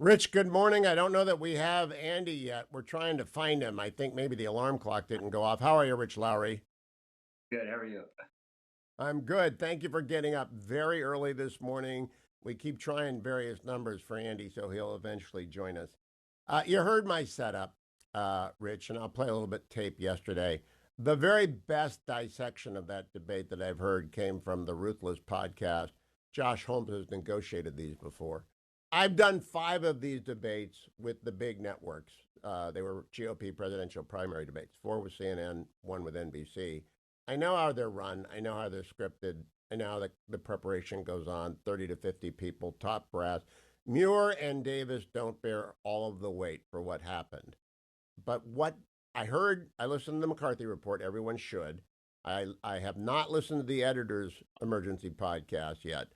Rich, good morning. I don't know that we have Andy yet. We're trying to find him. I think maybe the alarm clock didn't go off. How are you, Rich Lowry? Good. How are you? I'm good. Thank you for getting up very early this morning. We keep trying various numbers for Andy, so he'll eventually join us. You heard my setup, Rich, and I'll play a little bit tape yesterday. The very best dissection of that debate that I've heard came from the Ruthless podcast. Josh Holmes has negotiated these before. I've done 5 of these debates with the big networks. They were GOP presidential primary debates, 4 with CNN, 1 with NBC. I know how they're run. I know how they're scripted. I know how the preparation goes on, 30 to 50 people, top brass. Muir and Davis don't bear all of the weight for what happened. But what I heard, I listened to the McCarthy report. Everyone should. I have not listened to the editor's emergency podcast yet.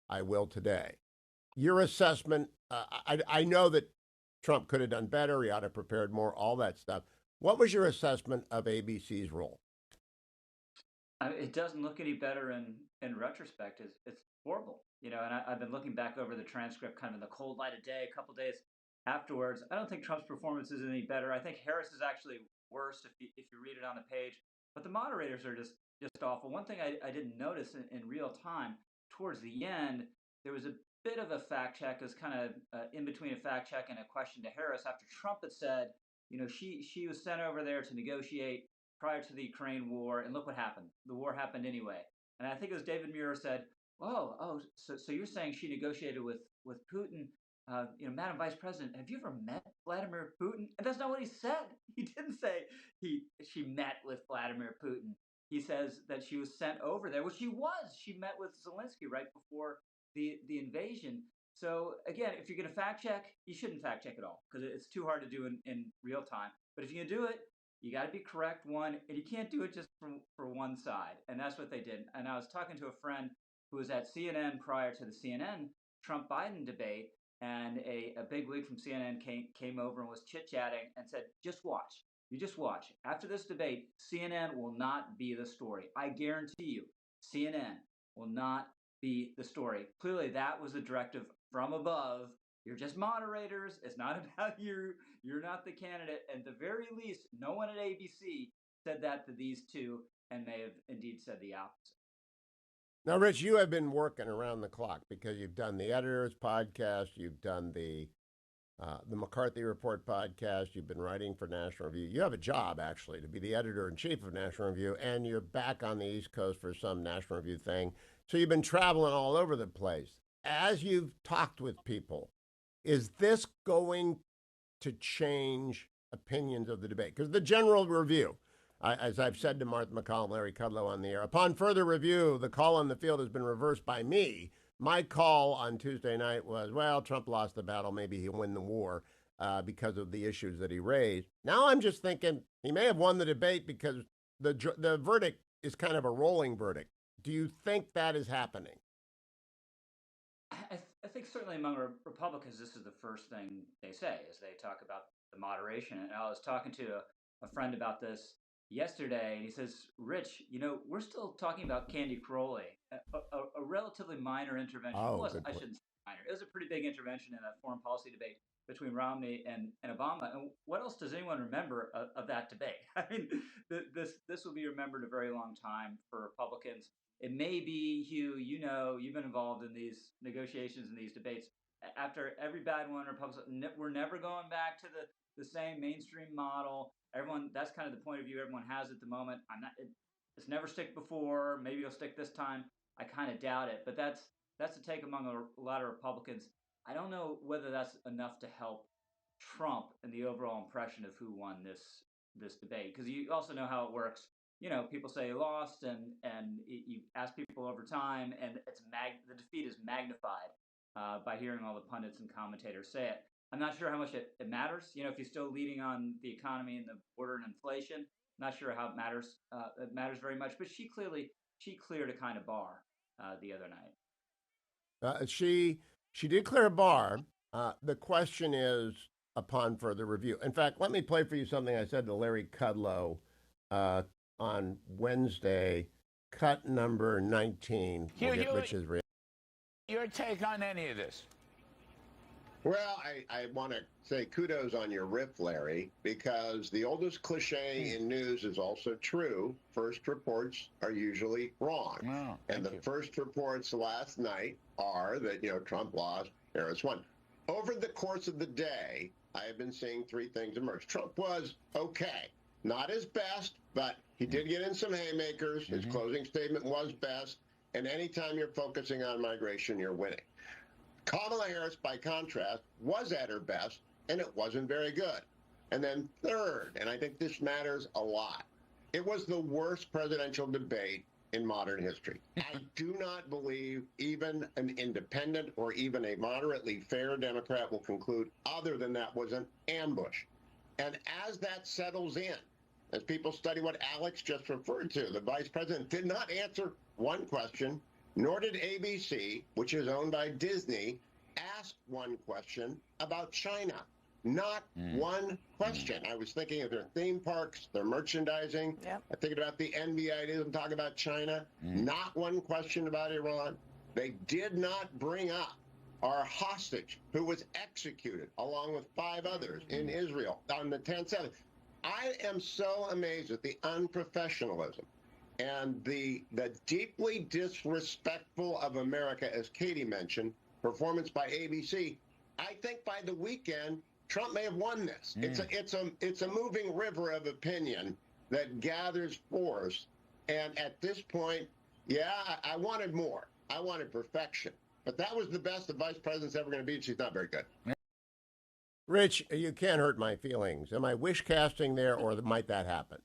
I will today. Your assessment, I know that Trump could have done better. He ought to have prepared more, all that stuff. What was your assessment of ABC's role? It doesn't look any better in retrospect. It's horrible, and I've been looking back over the transcript, kind of in the cold light of day, a couple days afterwards. I don't think Trump's performance is any better. I think Harris is actually worse if you read it on the page. But the moderators are just awful. One thing I didn't notice in real time towards the end, there was a bit of a fact check, as kind of in between a fact check and a question to Harris after Trump had said, she was sent over there to negotiate prior to the Ukraine war, and look what happened. The war happened anyway. And I think it was David Muir said, so you're saying she negotiated with Putin? Madam Vice President, have you ever met Vladimir Putin? And that's not what he said. He didn't say she met with Vladimir Putin. He says that she was sent over there, which she was. She met with Zelensky right before the invasion. So again, if you're going to fact check, you shouldn't fact check at all because it's too hard to do in real time. But if you're going to do it, you got to be correct, one, and you can't do it just for one side. And that's what they did. And I was talking to a friend who was at CNN prior to the CNN Trump-Biden debate, and a bigwig from CNN came over and was chit-chatting and said, just watch. You just watch. After this debate, CNN will not be the story. I guarantee you, CNN will not be the story. Clearly, that was a directive from above. You're just moderators. It's not about you. You're not the candidate. At the very least, no one at ABC said that to these two and may have indeed said the opposite. Now, Rich, you have been working around the clock because you've done the editor's podcast, you've done the McCarthy Report podcast, you've been writing for National Review. You have a job, actually, to be the editor-in-chief of National Review, and you're back on the East Coast for some National Review thing. So you've been traveling all over the place. As you've talked with people, is this going to change opinions of the debate? Because the general review, as I've said to Martha McCall and Larry Kudlow on the air, upon further review, the call on the field has been reversed by me. My call on Tuesday night was, well, Trump lost the battle. Maybe he'll win the war because of the issues that he raised. Now I'm just thinking he may have won the debate because the verdict is kind of a rolling verdict. Do you think that is happening? I think certainly among Republicans, this is the first thing they say as they talk about the moderation. And I was talking to a friend about this yesterday, and he says, Rich, we're still talking about Candy Crowley, a relatively minor intervention. Oh, I shouldn't say minor. It was a pretty big intervention in that foreign policy debate between Romney and Obama. And what else does anyone remember of that debate? I mean, this will be remembered a very long time for Republicans. It may be, Hugh, you've been involved in these negotiations and these debates. After every bad one, Republicans, we're never going back to the same mainstream model. Everyone, that's kind of the point of view everyone has at the moment. It's never stick before. Maybe it'll stick this time. I kind of doubt it, but that's the take among a lot of Republicans. I don't know whether that's enough to help Trump in the overall impression of who won this debate, because you also know how it works. People say he lost, and you ask people over time, and the defeat is magnified by hearing all the pundits and commentators say it. I'm not sure how much it matters. If you're still leading on the economy and the border and inflation, I'm not sure how it matters. It matters very much. But she cleared a kind of bar the other night. She did clear a bar. The question is upon further review. In fact, let me play for you something I said to Larry Kudlow on Wednesday, cut number 19. We'll get Rich's reaction. Your take on any of this? Well, I want to say kudos on your riff, Larry, because the oldest cliche in news is also true. First reports are usually wrong. Oh, And the first reports last night are that, Trump lost, Harris won. Over the course of the day, I have been seeing three things emerge. Trump was okay. Not his best, but he did get in some haymakers. His closing statement was best. And anytime you're focusing on migration, you're winning. Kamala Harris, by contrast, was at her best, and it wasn't very good. And then third, and I think this matters a lot, it was the worst presidential debate in modern history. I do not believe even an independent or even a moderately fair Democrat will conclude other than that was an ambush. And as that settles in, as people study what Alex just referred to, the vice president did not answer one question, nor did ABC, which is owned by Disney, ask one question about China. Not one question. I was thinking of their theme parks, their merchandising. Yep. I thinking about the NBA. They didn't talk about China. Not one question about Iran. They did not bring up our hostage who was executed along with 5 others in Israel on the 10/7. I am so amazed at the unprofessionalism and the deeply disrespectful of America, as Katie mentioned, performance by ABC. I think by the weekend, Trump may have won this. It's a moving river of opinion that gathers force. And at this point, I wanted more. I wanted perfection. But that was the best the vice president's ever going to be. She's not very good. Rich, you can't hurt my feelings. Am I wish casting there, or might that happen?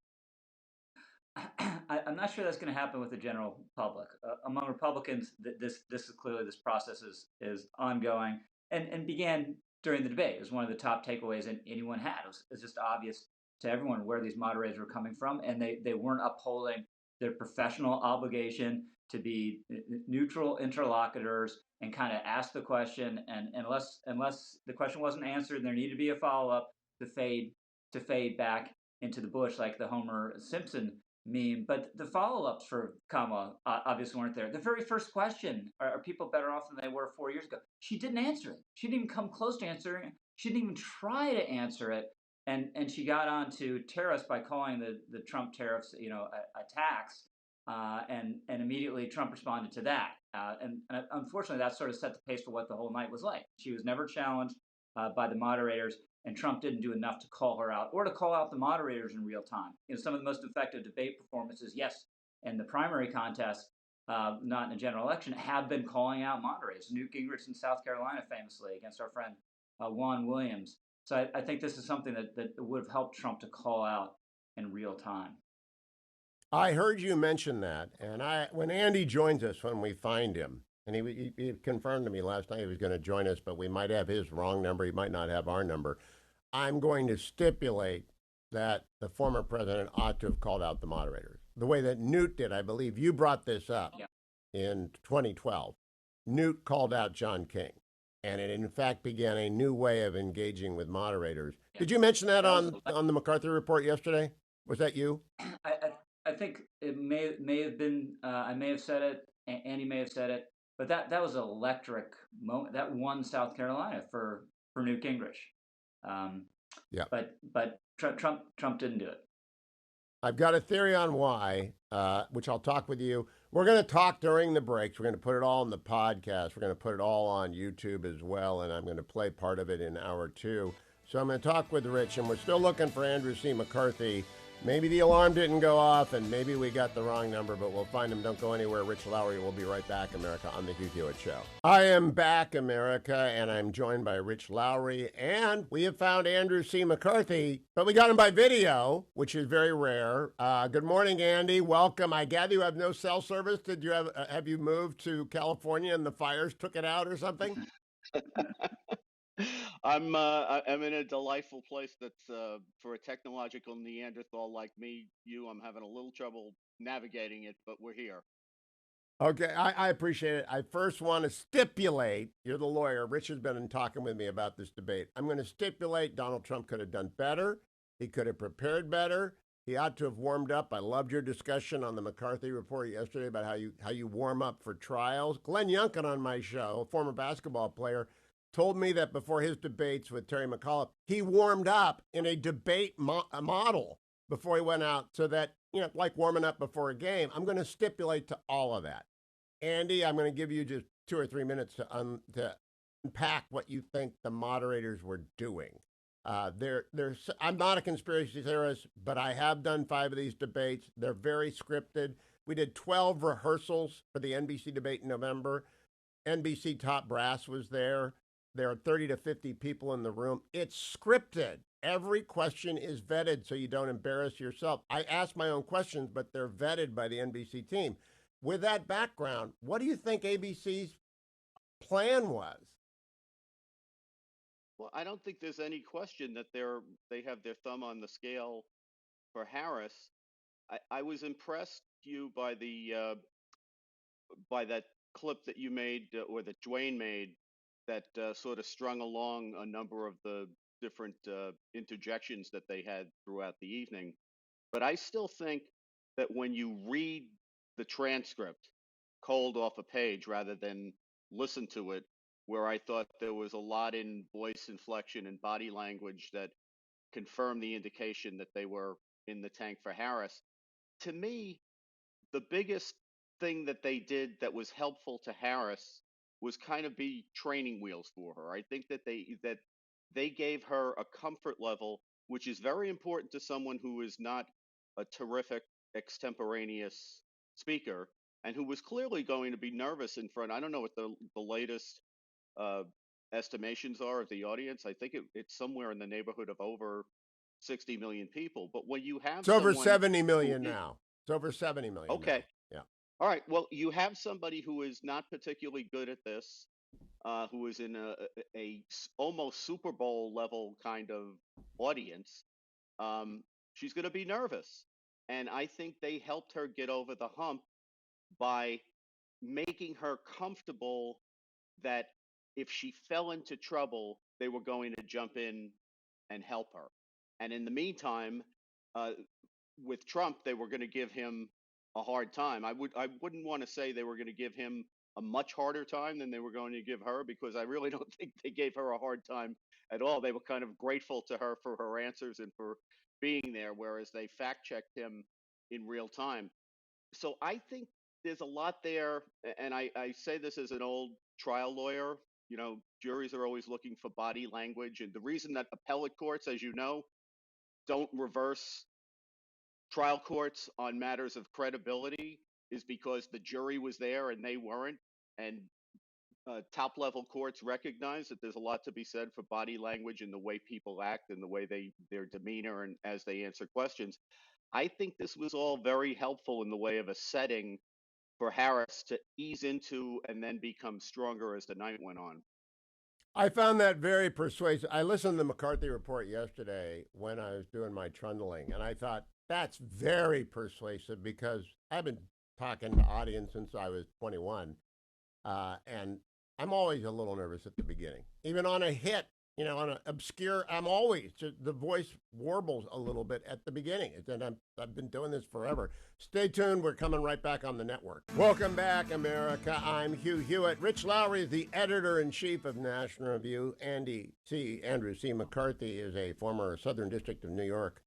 I'm not sure that's going to happen with the general public. Among Republicans, this is clearly, this process is ongoing and began during the debate. It was one of the top takeaways anyone had. It was just obvious to everyone where these moderators were coming from, and they weren't upholding their professional obligation to be neutral interlocutors and kind of ask the question. And unless the question wasn't answered, there needed to be a follow up to fade back into the bush like the Homer Simpson meme. But the follow-ups for Kamala obviously weren't there. The very first question, are people better off than they were 4 years ago? She didn't answer it. She didn't even come close to answering it. She didn't even try to answer it. And she got on to tariffs by calling the Trump tariffs, a tax. And immediately Trump responded to that. And unfortunately, that sort of set the pace for what the whole night was like. She was never challenged by the moderators, and Trump didn't do enough to call her out or to call out the moderators in real time. Some of the most effective debate performances, yes, in the primary contest, not in the general election, have been calling out moderators. Newt Gingrich in South Carolina, famously, against our friend Juan Williams. So I think this is something that would have helped Trump to call out in real time. I heard you mention that, and when Andy joins us, when we find him, and he confirmed to me last night he was going to join us, but we might have his wrong number. He might not have our number. I'm going to stipulate that the former president ought to have called out the moderators the way that Newt did. I believe you brought this up in 2012. Newt called out John King, and it in fact began a new way of engaging with moderators. Did you mention that on the McCarthy report yesterday? Was that you? I think it may have been. I may have said it. Andy may have said it. But that was an electric moment. That won South Carolina for Newt Gingrich. But Trump didn't do it. I've got a theory on why, which I'll talk with you. We're going to talk during the breaks. We're going to put it all in the podcast. We're going to put it all on YouTube as well, and I'm going to play part of it in hour 2. So I'm going to talk with Rich, and we're still looking for Andrew C. McCarthy. Maybe the alarm didn't go off, and maybe we got the wrong number, but we'll find him. Don't go anywhere. Rich Lowry will be right back, America, on the Hugh Hewitt Show. I am back, America, and I'm joined by Rich Lowry, and we have found Andrew C. McCarthy, but we got him by video, which is very rare. Good morning, Andy. Welcome. I gather you have no cell service. Did you have you moved to California and the fires took it out or something? I'm in a delightful place that's for a technological Neanderthal like me. I'm having a little trouble navigating it, but we're here. Okay, I appreciate it. I first want to stipulate, you're the lawyer. Rich has been talking with me about this debate. I'm going to stipulate Donald Trump could have done better. He could have prepared better. He ought to have warmed up. I loved your discussion on the McCarthy report yesterday about how you warm up for trials. Glenn Youngkin on my show, a former basketball player, told me that before his debates with Terry McAuliffe, he warmed up in a debate model before he went out, so that, like warming up before a game. I'm going to stipulate to all of that. Andy, I'm going to give you just 2 or 3 minutes to unpack what you think the moderators were doing. I'm not a conspiracy theorist, but I have done 5 of these debates. They're very scripted. We did 12 rehearsals for the NBC debate in November. NBC top brass was there. There are 30 to 50 people in the room. It's scripted. Every question is vetted so you don't embarrass yourself. I ask my own questions, but they're vetted by the NBC team. With that background, what do you think ABC's plan was? Well, I don't think there's any question that they have their thumb on the scale for Harris. I was impressed, Hugh, by that clip that you made, or that Dwayne made, that sort of strung along a number of the different interjections that they had throughout the evening. But I still think that when you read the transcript cold off a page rather than listen to it, where I thought there was a lot in voice inflection and body language that confirmed the indication that they were in the tank for Harris, to me, the biggest thing that they did that was helpful to Harris was kind of be training wheels for her. I think that they gave her a comfort level, which is very important to someone who is not a terrific extemporaneous speaker and who was clearly going to be nervous in front. I don't know what the latest estimations are of the audience. I think it's somewhere in the neighborhood of over 60 million people. But when you have It's over 70 million now. It's over 70 million. Okay. Now. Yeah. All right. Well, you have somebody who is not particularly good at this, who is in a almost Super Bowl level kind of audience. She's going to be nervous. And I think they helped her get over the hump by making her comfortable that if she fell into trouble, they were going to jump in and help her. And in the meantime, with Trump, they were going to give him a hard time. I wouldn't want to say they were going to give him a much harder time than they were going to give her, because I really don't think they gave her a hard time at all. They were kind of grateful to her for her answers and for being there, whereas they fact-checked him in real time. So I think there's a lot there, and I say this as an old trial lawyer. Juries are always looking for body language, and the reason that appellate courts, as you know, don't reverse trial courts on matters of credibility is because the jury was there and they weren't. And top level courts recognize that there's a lot to be said for body language and the way people act and the way their demeanor and as they answer questions. I think this was all very helpful in the way of a setting for Harris to ease into and then become stronger as the night went on. I found that very persuasive. I listened to the McCarthy report yesterday when I was doing my trundling, and I thought, that's very persuasive, because I've been talking to audience since I was 21, and I'm always a little nervous at the beginning. Even on a hit, on an obscure, the voice warbles a little bit at the beginning. And I've been doing this forever. Stay tuned. We're coming right back on the network. Welcome back, America. I'm Hugh Hewitt. Rich Lowry is the editor-in-chief of National Review. Andrew C. McCarthy is a former Southern District of New York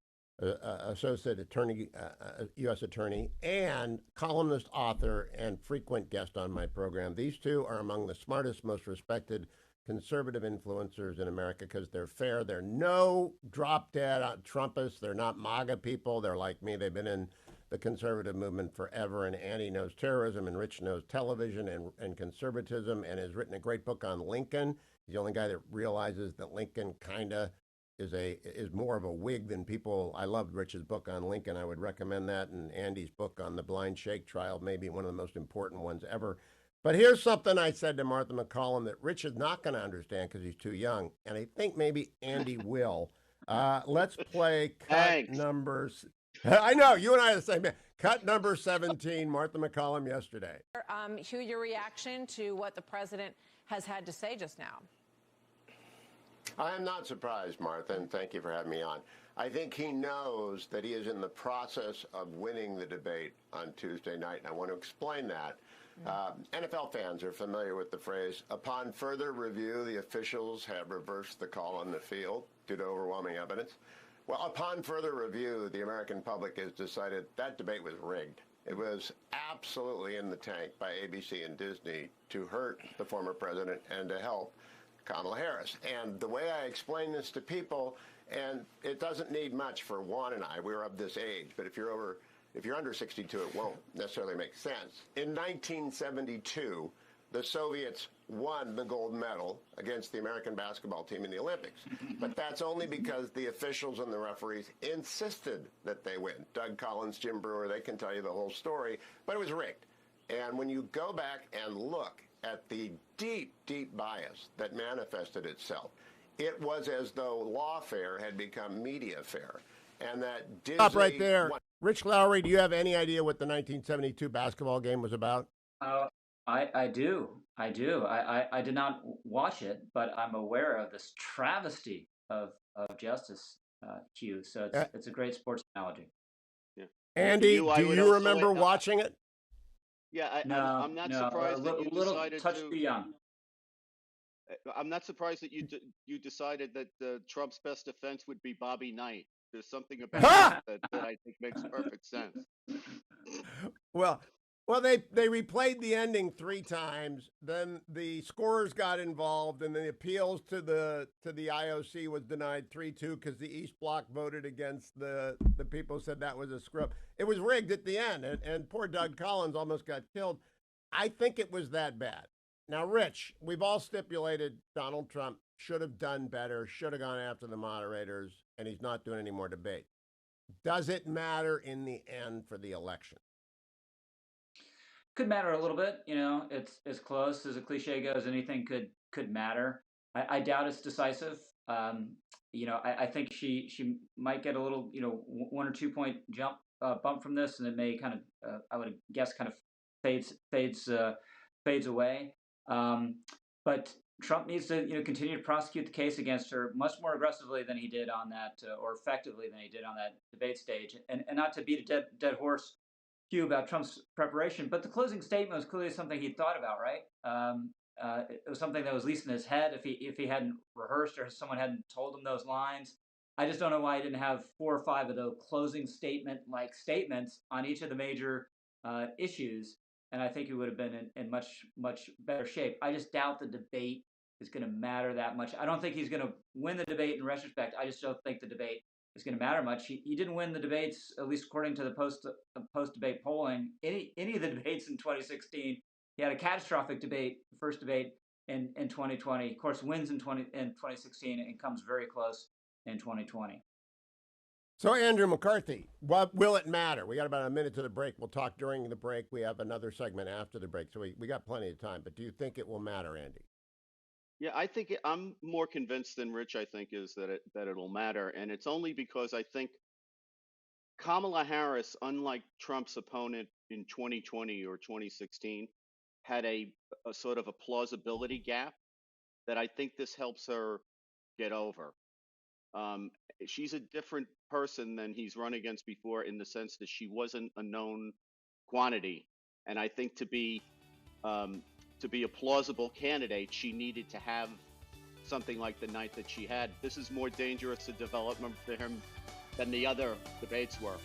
associate attorney, U.S. attorney, and columnist, author, and frequent guest on my program. These two are among the smartest, most respected conservative influencers in America because they're fair. They're no drop-dead Trumpists. They're not MAGA people. They're like me. They've been in the conservative movement forever, and Andy knows terrorism, and Rich knows television and conservatism, and has written a great book on Lincoln. He's the only guy that realizes that Lincoln kind of is more of a Whig than people. I loved Rich's book on Lincoln. I would recommend that, and Andy's book on the Blind Sheikh trial, maybe one of the most important ones ever. But here's something I said to Martha McCollum that Rich is not going to understand because he's too young, and I think maybe Andy will. Let's play cut numbers. I know, you and I are the same man. Cut number 17, Martha McCollum yesterday. Hugh, your reaction to what the president has had to say just now? I am not surprised, Martha, and thank you for having me on. I think he knows that he is in the process of winning the debate on Tuesday night, and I want to explain that. NFL fans are familiar with the phrase, upon further review, the officials have reversed the call on the field due to overwhelming evidence. Well, upon further review, the American public has decided that debate was rigged. It was absolutely in the tank by ABC and Disney to hurt the former president and to help Kamala Harris. And the way I explain this to people, and it doesn't need much for Juan and I, we're of this age, but if you're under 62, it won't necessarily make sense. In 1972, the Soviets won the gold medal against the American basketball team in the Olympics. But that's only because the officials and the referees insisted that they win. Doug Collins, Jim Brewer, they can tell you the whole story, but it was rigged. And when you go back and look at the deep, deep bias that manifested itself, it was as though lawfare had become mediafare. And that Disney... Stop right there. Rich Lowry, do you have any idea what the 1972 basketball game was about? I do. I did not watch it, but I'm aware of this travesty of justice, Hugh. So it's a great sports analogy. Yeah. Andy, do you remember watching it? Yeah, I'm not no, surprised that you decided touch too young. I'm not surprised that you decided that Trump's best defense would be Bobby Knight. There's something about that I think makes perfect sense. Well, they replayed the ending 3 times. Then the scorers got involved, and the appeals to the IOC was denied 3-2 because the East Bloc voted against the people who said that was a screw up. It was rigged at the end, and poor Doug Collins almost got killed. I think it was that bad. Now, Rich, we've all stipulated Donald Trump should have done better, should have gone after the moderators, and he's not doing any more debate. Does it matter in the end for the election? Could matter a little bit. It's as close as a cliche goes. Anything could matter. I doubt it's decisive. I think she might get a little 1 or 2 point bump from this, and it may kind of I would guess kind of fades away. But Trump needs to continue to prosecute the case against her much more aggressively than he did on that, or effectively than he did on that debate stage, and not to beat a dead horse, Hugh, about Trump's preparation. But the closing statement was clearly something he thought about, right? It was something that was at least in his head. If he hadn't rehearsed or someone hadn't told him those lines, I just don't know why he didn't have 4 or 5 of those closing statement-like statements on each of the major issues. And I think he would have been in much, much better shape. I just doubt the debate is going to matter that much. I don't think he's going to win the debate in retrospect. I just don't think the debate is going to matter much. He didn't win the debates, at least according to the post-debate polling, any of the debates in 2016. He had a catastrophic debate, first debate in 2020. Of course, wins in 2016 and comes very close in 2020. So, Andrew McCarthy, what will it matter? We got about a minute to the break. We'll talk during the break. We have another segment after the break, so we got plenty of time. But do you think it will matter, Andy? Yeah, I think I'm more convinced than Rich. I think is that it'll matter, and it's only because I think Kamala Harris, unlike Trump's opponent in 2020 or 2016, had a sort of a plausibility gap that I think this helps her get over. She's a different person than he's run against before in the sense that she wasn't a known quantity, and I think to be a plausible candidate, she needed to have something like the night that she had. This is more dangerous a development for him than the other debates were.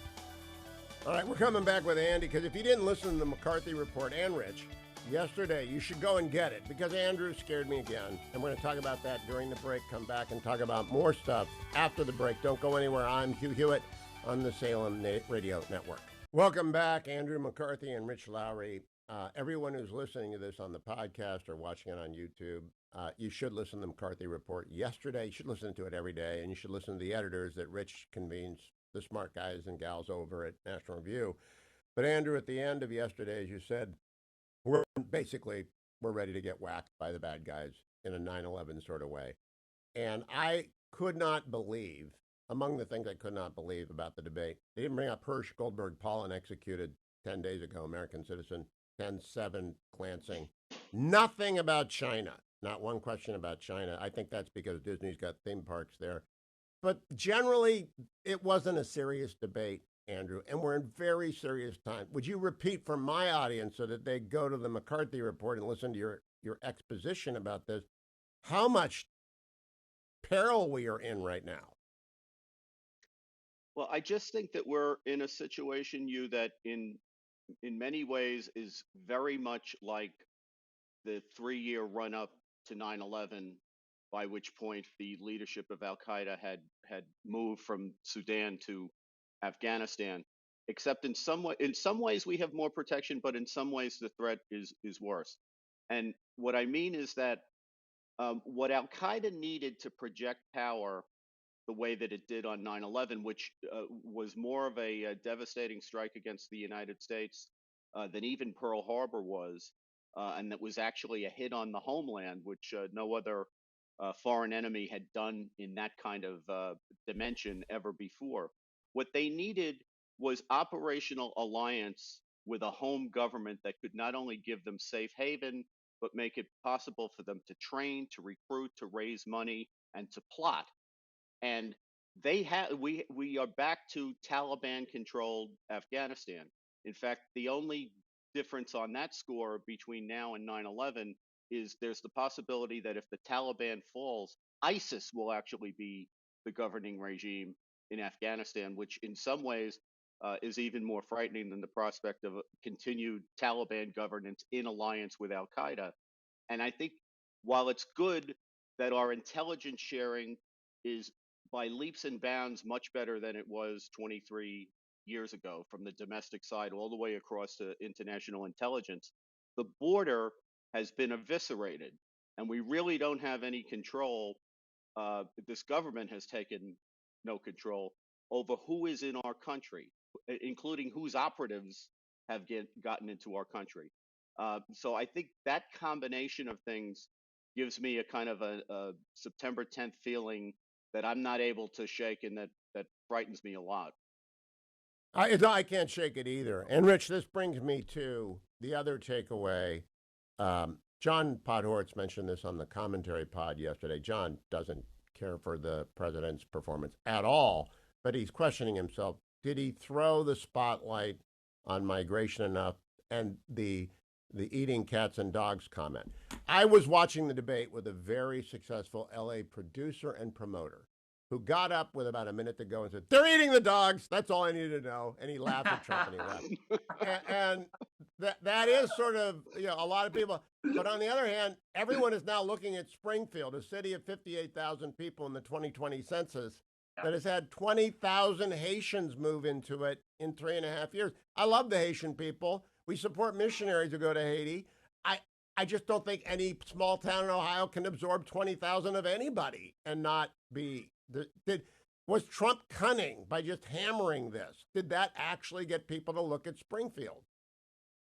All right, we're coming back with Andy, because if you didn't listen to the McCarthy report and Rich yesterday, you should go and get it, because Andrew scared me again. And we're going to talk about that during the break, come back and talk about more stuff after the break. Don't go anywhere. I'm Hugh Hewitt on the Salem Radio Network. Welcome back, Andrew McCarthy and Rich Lowry. Everyone who's listening to this on the podcast or watching it on YouTube, you should listen to the McCarthy report yesterday. You should listen to it every day, and you should listen to the editors that Rich convenes, the smart guys and gals over at National Review. But Andrew, at the end of yesterday, as you said, we're ready to get whacked by the bad guys in a 9/11 sort of way. And I could not believe, among the things I could not believe about the debate, they didn't bring up Hirsch Goldberg Paulin, executed 10 days ago, American citizen, 10/7 Lansing. Nothing about China. Not one question about China. I think that's because Disney's got theme parks there. But generally, it wasn't a serious debate. Andrew, and we're in very serious time. Would you repeat for my audience so that they go to the McCarthy report and listen to your exposition about this, how much peril we are in right now? Well, I just think that we're in a situation, you, that in many ways is very much like the 3-year run up to 9/11, by which point the leadership of Al Qaeda had moved from Sudan to Afghanistan. Except in some ways we have more protection, but in some ways the threat is worse. And what I mean is that what Al Qaeda needed to project power the way that it did on 9/11, which was more of a devastating strike against the United States than even Pearl Harbor was, and that was actually a hit on the homeland, which no other foreign enemy had done in that kind of dimension ever before. What they needed was operational alliance with a home government that could not only give them safe haven, but make it possible for them to train, to recruit, to raise money, and to plot. And we are back to Taliban controlled Afghanistan. In fact, the only difference on that score between now and 9/11 is there's the possibility that if the Taliban falls, ISIS will actually be the governing regime in Afghanistan, which in some ways is even more frightening than the prospect of a continued Taliban governance in alliance with Al Qaeda. And I think while it's good that our intelligence sharing is by leaps and bounds much better than it was 23 years ago, from the domestic side all the way across to international intelligence, the border has been eviscerated, and we really don't have any control. This government has taken no control over who is in our country, including whose operatives have gotten into our country. So I think that combination of things gives me a kind of a September 10th feeling that I'm not able to shake, and that frightens me a lot. I can't shake it either. And Rich, this brings me to the other takeaway. John Podhoretz mentioned this on the commentary pod yesterday. John doesn't care for the president's performance at all, but he's questioning himself. Did he throw the spotlight on migration enough? And the eating cats and dogs comment. I was watching the debate with a very successful LA producer and promoter who got up with about a minute to go and said, "They're eating the dogs. That's all I needed to know." And he laughed at Trump and he left. And that is sort of, a lot of people. But on the other hand, everyone is now looking at Springfield, a city of 58,000 people in the 2020 census that has had 20,000 Haitians move into it in 3.5 years. I love the Haitian people. We support missionaries who go to Haiti. I just don't think any small town in Ohio can absorb 20,000 of anybody and not be. Was Trump cunning by just hammering this? Did that actually get people to look at Springfield?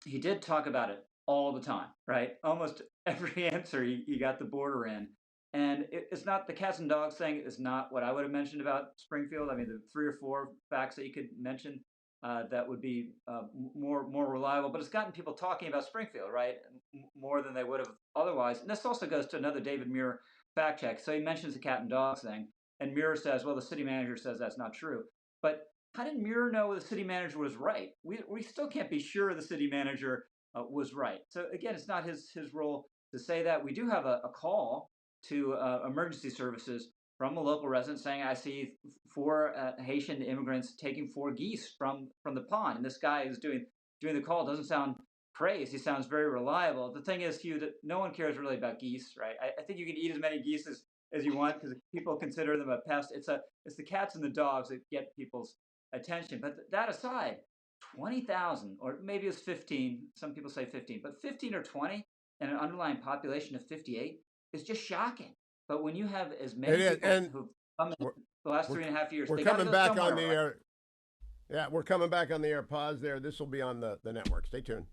He did talk about it all the time, right? Almost every answer you got the border in. And it's not the cats and dogs thing is not what I would have mentioned about Springfield. I mean, the 3 or 4 facts that you could mention that would be more reliable, but it's gotten people talking about Springfield, right? More than they would have otherwise. And this also goes to another David Muir fact check. So he mentions the cat and dogs thing, and Muir says, well, the city manager says that's not true. But how did Muir know the city manager was right? We still can't be sure the city manager was right. So again, it's not his role to say that. We do have a call to emergency services from a local resident saying, I see 4 Haitian immigrants taking 4 geese from the pond. And this guy who's doing the call doesn't sound crazy. He sounds very reliable. The thing is, Hugh, that no one cares really about geese, right? I think you can eat as many geese as you want because people consider them a pest. It's the cats and the dogs that get people's attention. But that aside, 20,000, or maybe it was 15. Some people say 15, but 15 or 20 and an underlying population of 58 is just shocking. But when you have as many people who've come in the last 3.5 years, we're coming back on the air. Yeah, we're coming back on the air. Pause there. This will be on the network. Stay tuned.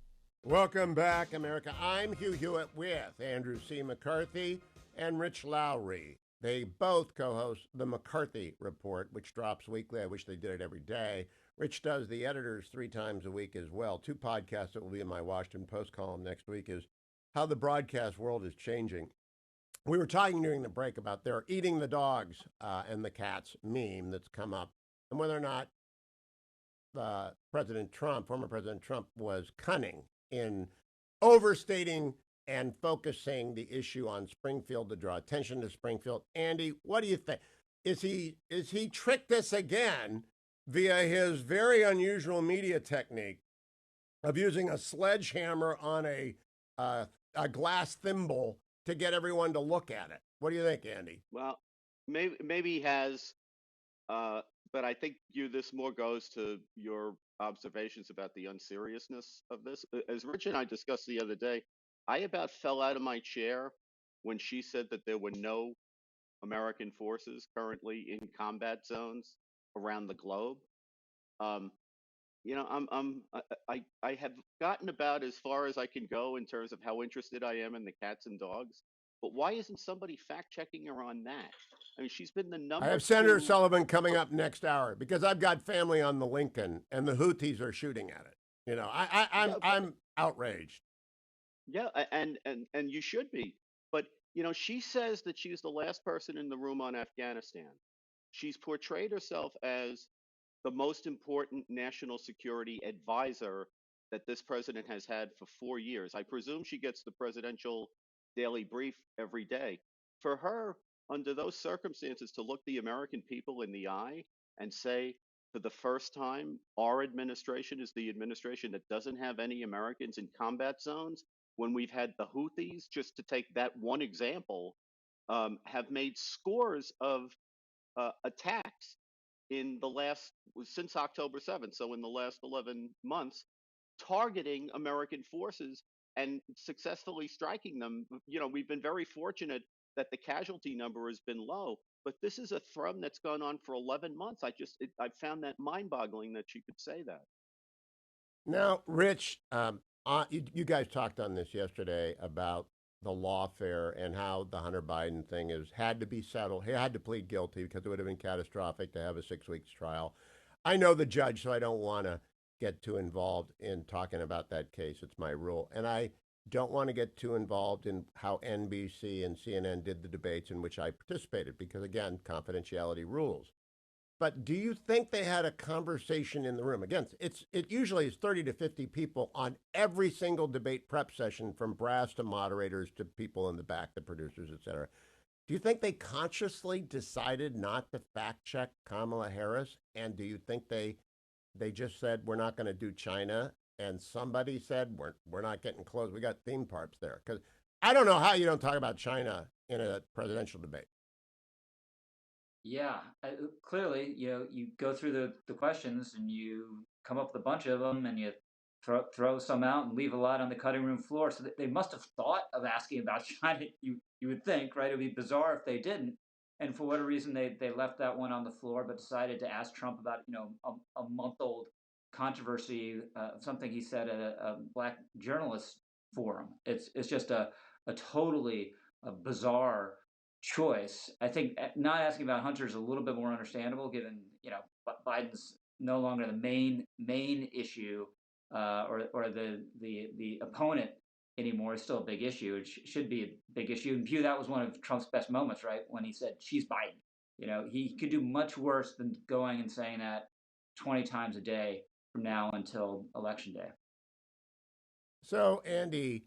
Welcome back, America. I'm Hugh Hewitt with Andrew C. McCarthy and Rich Lowry. They both co-host the McCarthy Report, which drops weekly. I wish they did it every day. Rich does the editors 3 times a week as well. 2 podcasts that will be in my Washington Post column next week is how the broadcast world is changing. We were talking during the break about their eating the dogs and the cats meme that's come up, and whether or not President Trump, former President Trump, was cunning in overstating and focusing the issue on Springfield to draw attention to Springfield. Andy, what do you think? Is he tricked us again via his very unusual media technique of using a sledgehammer on a glass thimble to get everyone to look at it? What do you think, Andy? Well, maybe he has, but I think this more goes to your observations about the unseriousness of this. As Rich and I discussed the other day, I about fell out of my chair when she said that there were no American forces currently in combat zones around the globe. I have gotten about as far as I can go in terms of how interested I am in the cats and dogs. But why isn't somebody fact checking her on that? I mean, she's been the number. I have Senator two... Sullivan coming up next hour because I've got family on the Lincoln and the Houthis are shooting at it. You know, I'm outraged. Yeah, and you should be. But she says that she's the last person in the room on Afghanistan. She's portrayed herself as the most important national security advisor that this president has had for 4 years. I presume she gets the presidential daily brief every day. For her, under those circumstances, to look the American people in the eye and say, for the first time, our administration is the administration that doesn't have any Americans in combat zones, when we've had the Houthis, just to take that one example, have made scores of attacks since October 7th, so in the last 11 months, targeting American forces and successfully striking them. We've been very fortunate that the casualty number has been low, but this is a thrum that's gone on for 11 months. I found that mind-boggling that she could say that. Now, Rich, you guys talked on this yesterday about the lawfare and how the Hunter Biden thing had to be settled. He had to plead guilty because it would have been catastrophic to have a 6 weeks trial. I know the judge, so I don't want to get too involved in talking about that case. It's my rule. And I don't want to get too involved in how NBC and CNN did the debates in which I participated because, again, confidentiality rules. But do you think they had a conversation in the room? Again, it usually is 30 to 50 people on every single debate prep session, from brass to moderators to people in the back, the producers, et cetera. Do you think they consciously decided not to fact check Kamala Harris? And do you think they just said, we're not going to do China? And somebody said, we're not getting close. We got theme parks there. Because I don't know how you don't talk about China in a presidential debate. Yeah, clearly, you go through the questions and you come up with a bunch of them and you throw some out and leave a lot on the cutting room floor. So they must have thought of asking about China. You would think, right? It would be bizarre if they didn't. And for whatever reason, they left that one on the floor, but decided to ask Trump about a month-old controversy, something he said at a black journalist forum. It's just a totally bizarre choice. I think not asking about Hunter is a little bit more understandable, given Biden's no longer the main issue, or the opponent anymore. Is still a big issue. It should be a big issue. And Hugh, that was one of Trump's best moments, right? When he said, "She's Biden." He could do much worse than going and saying that 20 times a day from now until Election Day. So, Andy,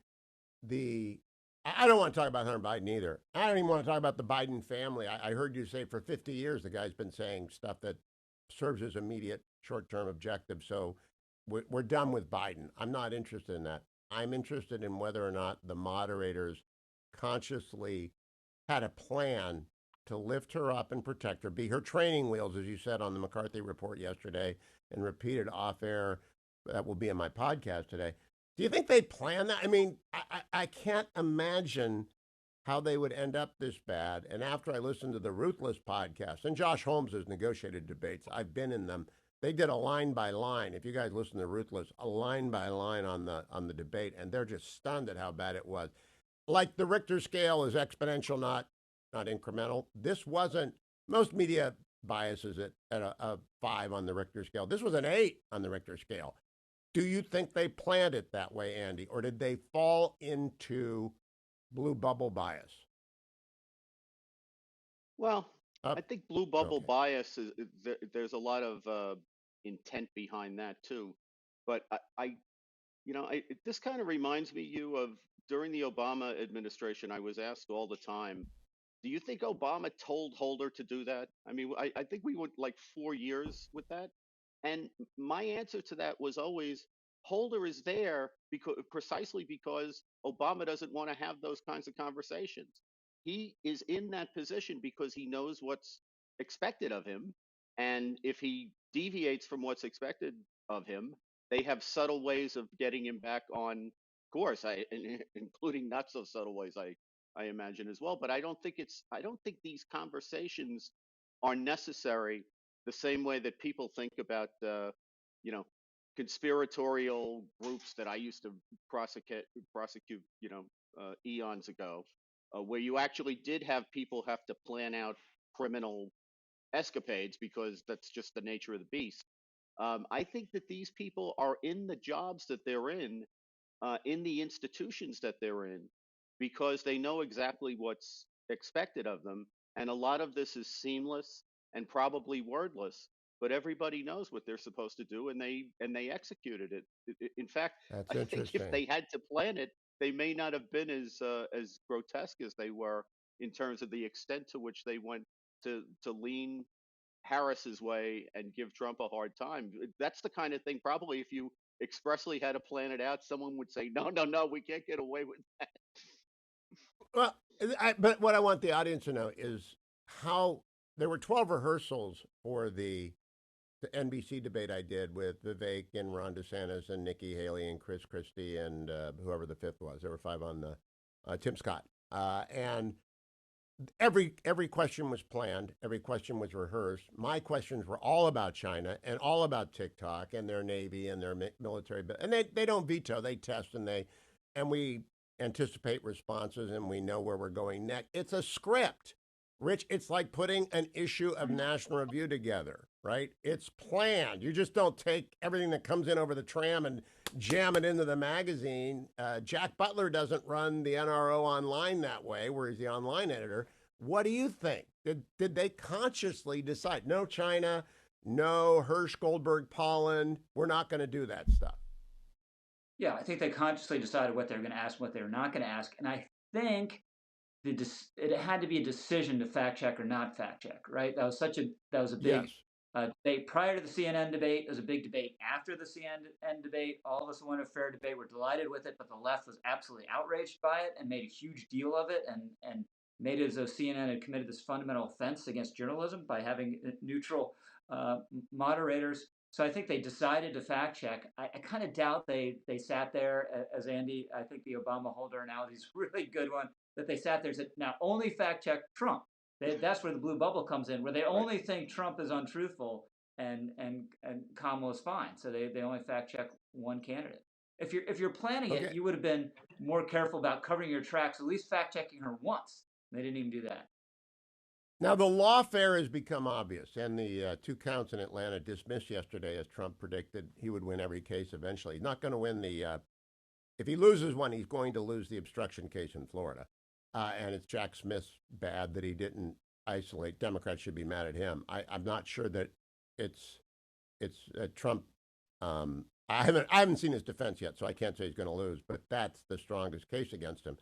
I don't want to talk about Hunter Biden either. I don't even want to talk about the Biden family. I heard you say for 50 years the guy's been saying stuff that serves his immediate short-term objective. So we're done with Biden. I'm not interested in that. I'm interested in whether or not the moderators consciously had a plan to lift her up and protect her, be her training wheels, as you said on the McCarthy report yesterday and repeated off air. That will be in my podcast today. Do you think they planned that? I mean, I can't imagine how they would end up this bad. And after I listened to the Ruthless podcast, and Josh Holmes has negotiated debates, I've been in them. They did a line by line. If you guys listen to Ruthless, a line by line on the debate, and they're just stunned at how bad it was. Like the Richter scale is exponential, not incremental. This wasn't. Most media biases it at a 5 on the Richter scale. This was an 8 on the Richter scale. Do you think they planned it that way, Andy, or did they fall into blue bubble bias? Well, I think blue bubble bias is there's a lot of intent behind that too. But this kind of reminds me, you of during the Obama administration, I was asked all the time, do you think Obama told Holder to do that? I mean, I think we went like 4 years with that. And my answer to that was always Holder is there because precisely because Obama doesn't want to have those kinds of conversations. He is in that position because he knows what's expected of him. And if he deviates from what's expected of him, they have subtle ways of getting him back on course, including not so subtle ways, I imagine as well. But I don't think these conversations are necessary the same way that people think about, you know, conspiratorial groups that I used to prosecute, eons ago, where you actually did have people have to plan out criminal escapades because that's just the nature of the beast. I think that these people are in the jobs that they're in the institutions that they're in, because they know exactly what's expected of them. And a lot of this is seamless and probably wordless, but everybody knows what they're supposed to do, and they executed it. In fact, That's I think if interesting. they had to plan it, they may not have been as grotesque as they were in terms of the extent to which they went to lean Harris's way and give Trump a hard time. That's the kind of thing, probably, if you expressly had to plan it out, someone would say, no, no, no, we can't get away with that. Well, but what I want the audience to know is how there were 12 rehearsals for the NBC debate I did with Vivek and Ron DeSantis and Nikki Haley and Chris Christie and whoever the fifth was. There were five on the Tim Scott. And every question was planned. Every question was rehearsed. My questions were all about China and all about TikTok and their Navy and their military. And they don't veto. They test and we anticipate responses and we know where we're going next. It's a script. Rich, it's like putting an issue of National Review together, right? It's planned. You just don't take everything that comes in over the tram and jam it into the magazine. Jack Butler doesn't run the NRO online that way, where he's the online editor. What do you think? Did they consciously decide, no China, no Hirsch Goldberg pollen, we're not going to do that stuff? Yeah, I think they consciously decided what they were going to ask, what they were not going to ask. And I think it had to be a decision to fact check or not fact check, right? That was a big Yes. debate prior to the CNN debate. It was a big debate after the CNN debate. All of us who wanted a fair debate were delighted with it, but the left was absolutely outraged by it and made a huge deal of it, and made it as though CNN had committed this fundamental offense against journalism by having neutral moderators. So I think they decided to fact check. I kind of doubt they sat there, as Andy, I think the Obama Holder analogy is a really good one, that they sat there and said, now only fact check Trump. That's where the blue bubble comes in, where they Right. only think Trump is untruthful and Kamala's fine. So they only fact check one candidate. If you're planning it, Okay. you would have been more careful about covering your tracks, at least fact checking her once. They didn't even do that. Now, the lawfare has become obvious, and the two counts in Atlanta dismissed yesterday, as Trump predicted he would win every case eventually. He's not going to win if he loses one, he's going to lose the obstruction case in Florida. And it's Jack Smith's bad that he didn't isolate. Democrats should be mad at him. I'm not sure that it's Trump. I haven't seen his defense yet, so I can't say he's going to lose. But that's the strongest case against him.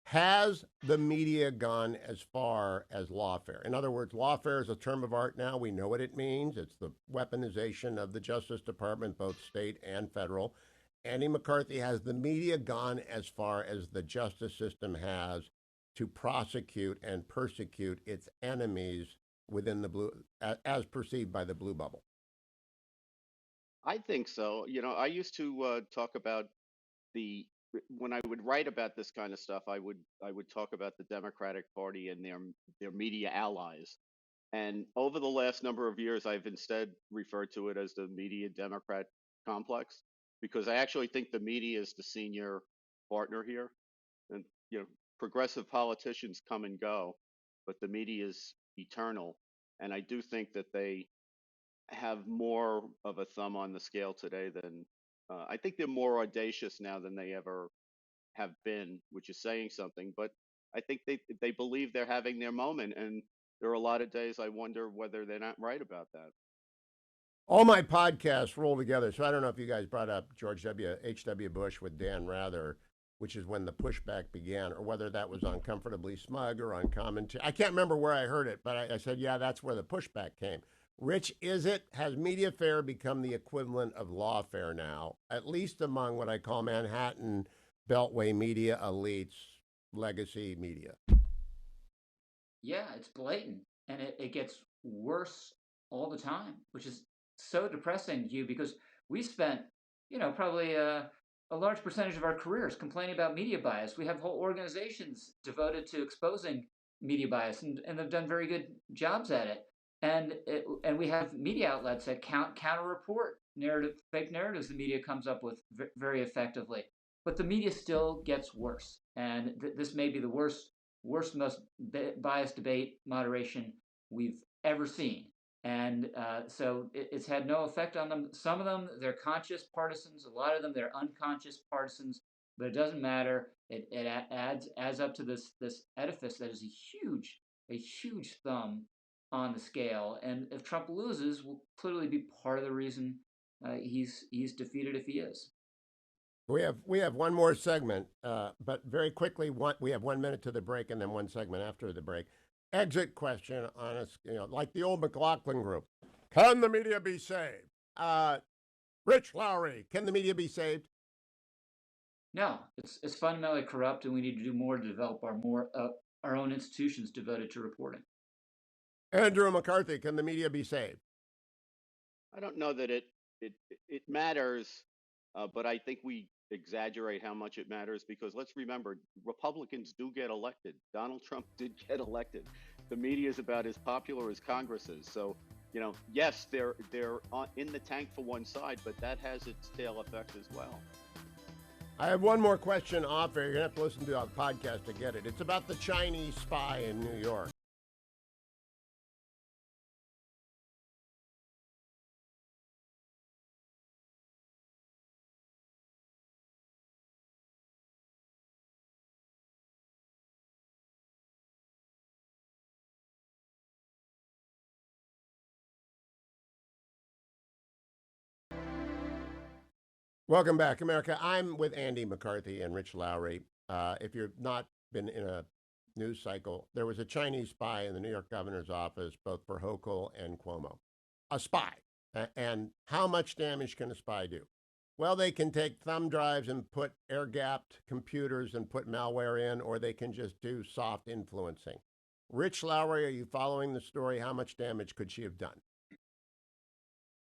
Has the media gone as far as lawfare? In other words, lawfare is a term of art now. We know what it means. It's the weaponization of the Justice Department, both state and federal. Andy McCarthy, has the media gone as far as the justice system has to prosecute and persecute its enemies within the blue, as perceived by the blue bubble? I think so. I used to talk about the when I would write about this kind of stuff, I would talk about the Democratic Party and their media allies. And over the last number of years, I've instead referred to it as the media Democrat complex, because I actually think the media is the senior partner here. And progressive politicians come and go, but the media is eternal. And I do think that they have more of a thumb on the scale today than I think they're more audacious now than they ever have been, which is saying something. But I think they believe they're having their moment, and there are a lot of days I wonder whether they're not right about that. All my podcasts roll together. So I don't know if you guys brought up H.W. Bush with Dan Rather, which is when the pushback began, or whether that was on Comfortably Smug or on Commentary. I can't remember where I heard it, but I said, yeah, that's where the pushback came. Rich, has Mediafare become the equivalent of lawfare now, at least among what I call Manhattan Beltway media elites, legacy media? Yeah, it's blatant, and it gets worse all the time, which is so depressing, Hugh, because we spent, probably a large percentage of our careers complaining about media bias. We have whole organizations devoted to exposing media bias, and they've done very good jobs at it. And we have media outlets that counter report fake narratives the media comes up with very effectively. But the media still gets worse, and this may be the worst, most biased debate moderation we've ever seen. And so it's had no effect on them. Some of them, they're conscious partisans. A lot of them, they're unconscious partisans. But it doesn't matter. It adds up to this edifice that is a huge thumb on the scale. And if Trump loses, will clearly be part of the reason he's defeated if he is. We have one more segment, but very quickly, we have 1 minute to the break, and then one segment after the break. Exit question on us, like the old McLaughlin group. Can the media be saved? Rich Lowry, can the media be saved? No, it's fundamentally corrupt, and we need to do more to develop our own institutions devoted to reporting. Andrew McCarthy, can the media be saved? I don't know that it matters, but I think we exaggerate how much it matters, because let's remember, Republicans do get elected. Donald Trump did get elected. The media is about as popular as Congress is. So, yes, they're in the tank for one side, but that has its tail effect as well. I have one more question off air. You're going to have to listen to our podcast to get it. It's about the Chinese spy in New York. Welcome back, America. I'm with Andy McCarthy and Rich Lowry. If you've not been in a news cycle, there was a Chinese spy in the New York governor's office, both for Hochul and Cuomo. A spy. And how much damage can a spy do? Well, they can take thumb drives and put air-gapped computers and put malware in, or they can just do soft influencing. Rich Lowry, are you following the story? How much damage could she have done?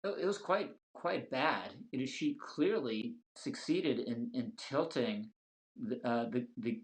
It was quite bad. She clearly succeeded in tilting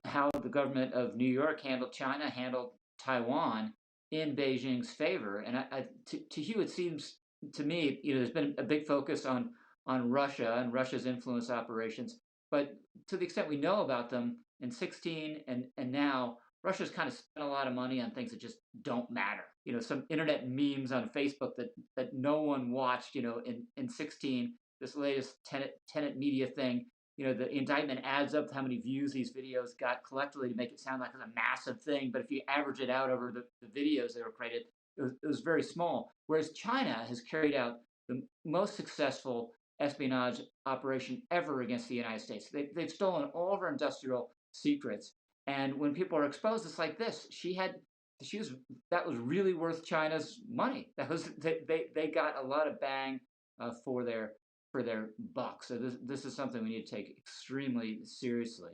how the government of New York handled China, handled Taiwan in Beijing's favor. And to Hugh, it seems to me, there's been a big focus on Russia and Russia's influence operations, but to the extent we know about them in 16 and now, Russia's kind of spent a lot of money on things that just don't matter. Some internet memes on Facebook that no one watched. In 16, this latest Tenet Media thing. The indictment adds up to how many views these videos got collectively to make it sound like it's a massive thing. But if you average it out over the videos that were created, it was very small. Whereas China has carried out the most successful espionage operation ever against the United States. They've stolen all of our industrial secrets. And when people are exposed, it's like this. That was really worth China's money. They got a lot of bang for their buck. So this is something we need to take extremely seriously.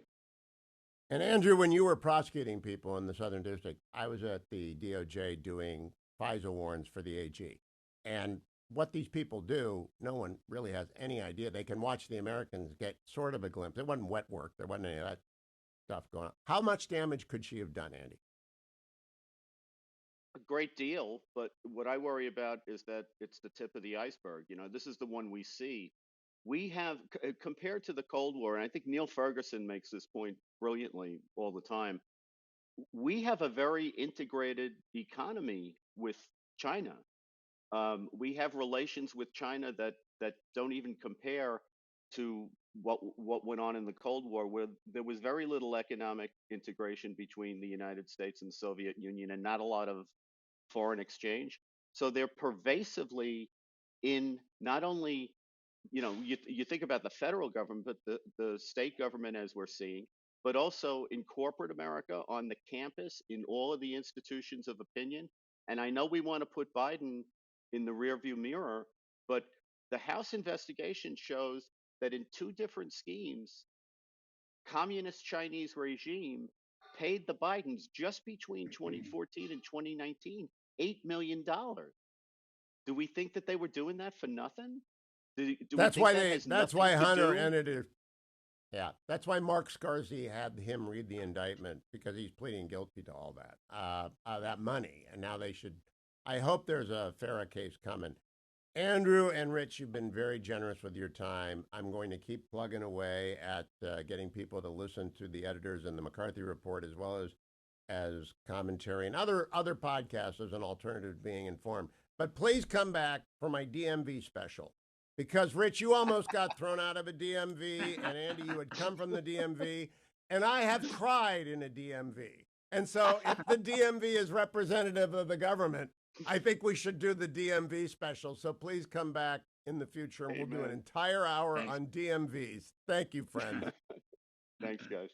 And Andrew, when you were prosecuting people in the Southern District, I was at the DOJ doing FISA warrants for the AG. And what these people do, no one really has any idea. They can watch the Americans get sort of a glimpse. It wasn't wet work. There wasn't any of that stuff going on. How much damage could she have done, Andy? A great deal, but what I worry about is that it's the tip of the iceberg. This is the one we see. We have, compared to the Cold War, and I think Neil Ferguson makes this point brilliantly all the time, we have a very integrated economy with China. We have relations with China that don't even compare to what went on in the Cold War, where there was very little economic integration between the United States and the Soviet Union, and not a lot of foreign exchange. So they're pervasively in not only, you think about the federal government, but the state government as we're seeing, but also in corporate America, on the campus, in all of the institutions of opinion. And I know we want to put Biden in the rearview mirror, but the House investigation shows that in two different schemes, communist Chinese regime paid the Bidens just between 2014 and 2019 $8 million. Do we think that they were doing that for nothing? Do we That's think why that they. has That's nothing why to Hunter do? ended it. Yeah, that's why Mark Scarsy had him read the indictment, because he's pleading guilty to all that money, and now they should. I hope there's a fairer case coming. Andrew and Rich, you've been very generous with your time. I'm going to keep plugging away at getting people to listen to the editors and the McCarthy report, as well as commentary and other podcasts as an alternative to being informed. But please come back for my DMV special. Because, Rich, you almost got thrown out of a DMV, and Andy, you had come from the DMV, and I have cried in a DMV. And so if the DMV is representative of the government, I think we should do the DMV special. So please come back in the future, and we'll do an Amen. entire hour on DMVs. Thank you, friend. Thanks, guys.